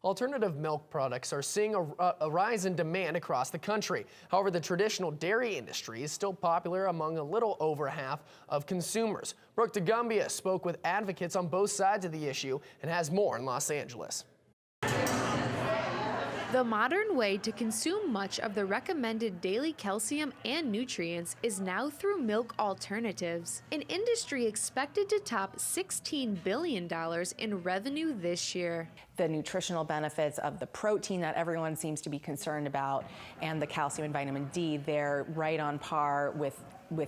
Alternative milk products are seeing a rise in demand across the country. However, the traditional dairy industry is still popular among a little over half of consumers. Brooke DeGumbia spoke with advocates on both sides of the issue and has more in Los Angeles. The modern way to consume much of the recommended daily calcium and nutrients is now through milk alternatives, an industry expected to top $16 billion in revenue this year. The nutritional benefits of the protein that everyone seems to be concerned about and the calcium and vitamin D, they're right on par with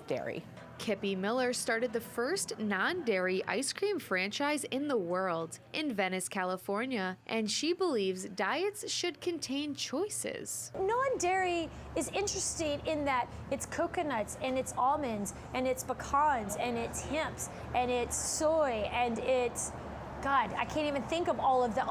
dairy. Kippi Miller started the first non-dairy ice cream franchise in the world in Venice, California, and she believes diets should contain choices. Non-dairy is interesting in that it's coconuts and it's almonds and it's pecans and it's hemps and it's soy and it's God, I can't even think of all of the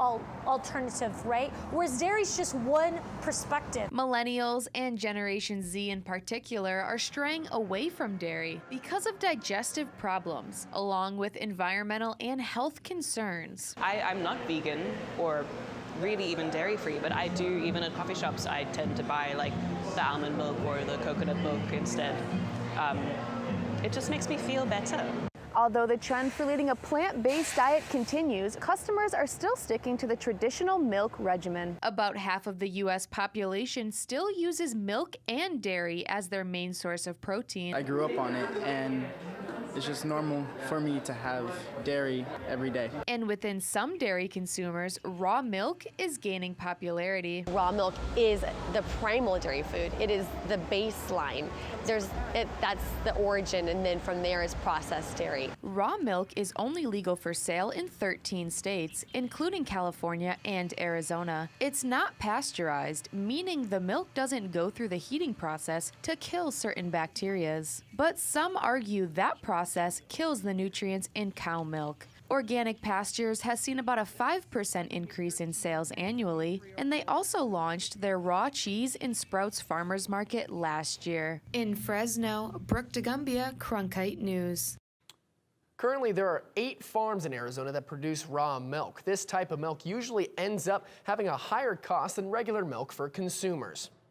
alternative, right? Whereas dairy's just one perspective. Millennials and Generation Z in particular are straying away from dairy because of digestive problems, along with environmental and health concerns. I'm not vegan or really even dairy-free, but I do, even at coffee shops, I tend to buy like the almond milk or the coconut milk instead. It just makes me feel better. Although the trend for leading a plant-based diet continues, customers are still sticking to the traditional milk regimen. About half of the U.S. population still uses milk and dairy as their main source of protein. I grew up on it, and it's just normal for me to have dairy every day. And within some dairy consumers, raw milk is gaining popularity. Raw milk is the primal dairy food. It is the baseline. That's the origin, and then from there is processed dairy. Raw milk is only legal for sale in 13 states, including California and Arizona. It's not pasteurized, meaning the milk doesn't go through the heating process to kill certain bacteria. But some argue that process kills the nutrients in cow milk. Organic Pastures has seen about a 5% increase in sales annually, and they also launched their raw cheese in Sprouts Farmers Market last year. In Fresno, Brooke DeGumbia, Cronkite News. Currently, there are 8 farms in Arizona that produce raw milk. This type of milk usually ends up having a higher cost than regular milk for consumers.